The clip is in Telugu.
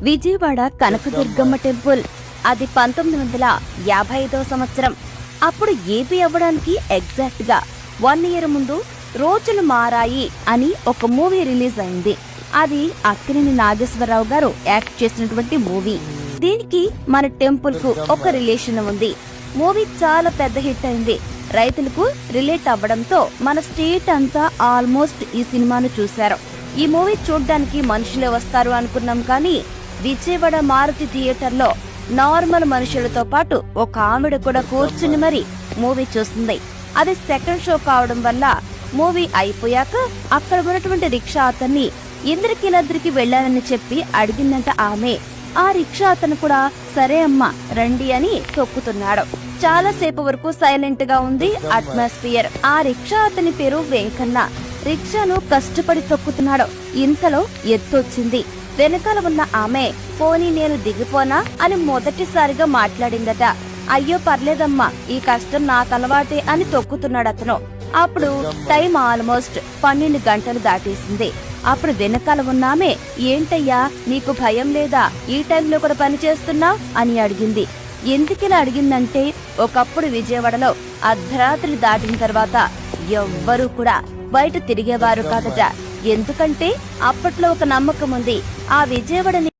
విజయవాడ కనకదుర్గమ్మ టెంపుల్. అది 1955వ సంవత్సరం. అప్పుడు ఏపీ అవ్వడానికి ఎగ్జాక్ట్ గా 1 ఇయర్ ముందు రోజులు మారాయి అని ఒక మూవీ రిలీజ్ అయింది. అది అక్కినేని నాగేశ్వరరావు గారు యాక్ట్ చేసినటువంటి మూవీ. దీనికి మన టెంపుల్ కు ఒక రిలేషన్ ఉంది. మూవీ చాలా పెద్ద హిట్ అయింది. రైతులకు రిలేట్ అవ్వడంతో మన స్టేట్ అంతా ఆల్మోస్ట్ ఈ సినిమాను చూశారు. ఈ మూవీ చూడ్డానికి మనుషులే వస్తారు అనుకున్నాం, కానీ విజయవాడ మారుతి థియేటర్ లో నార్మల్ మనుషులతో పాటు ఒక ఆవిడ కూడా కూర్చుని మరి మూవీ చూస్తుంది. అది సెకండ్ షో కావడం వల్ల మూవీ అయిపోయాక అక్కడ ఉన్నటువంటి రిక్షా అతన్ని ఇంద్రకీలాద్రికి వెళ్లాలని చెప్పి అడిగిందంట ఆమె. ఆ రిక్షా అతను కూడా సరే అమ్మా రండి అని తొక్కుతున్నాడు. చాలా సేపు వరకు సైలెంట్ గా ఉంది అట్మాస్ఫియర్. ఆ రిక్షా అతని పేరు వెంకన్న. రిక్షాను కష్టపడి తొక్కుతున్నాడు. ఇంతలో ఎత్తొచ్చింది. వెనకాల ఉన్న ఆమె పోనీ నేను దిగిపోనా అని మొదటిసారిగా మాట్లాడిందట. అయ్యో పర్లేదమ్మా, ఈ కష్టం నాకు అలవాటే అని తొక్కుతున్నాడు అతను. అప్పుడు టైం ఆల్మోస్ట్ 12 గంటలు దాటేసింది. అప్పుడు వెనకాల ఉన్నామే ఏంటయ్యా నీకు భయం లేదా, ఈ టైంలో కూడా పని చేస్తున్నా అని అడిగింది. ఎందుకిలా అడిగిందంటే ఒకప్పుడు విజయవాడలో అర్ధరాత్రి దాటిన తర్వాత ఎవ్వరూ కూడా బయట తిరిగేవారు కాదట. ఎందుకంటే అప్పట్లో ఒక నమ్మకం ఉంది, ఆ విజయవాడని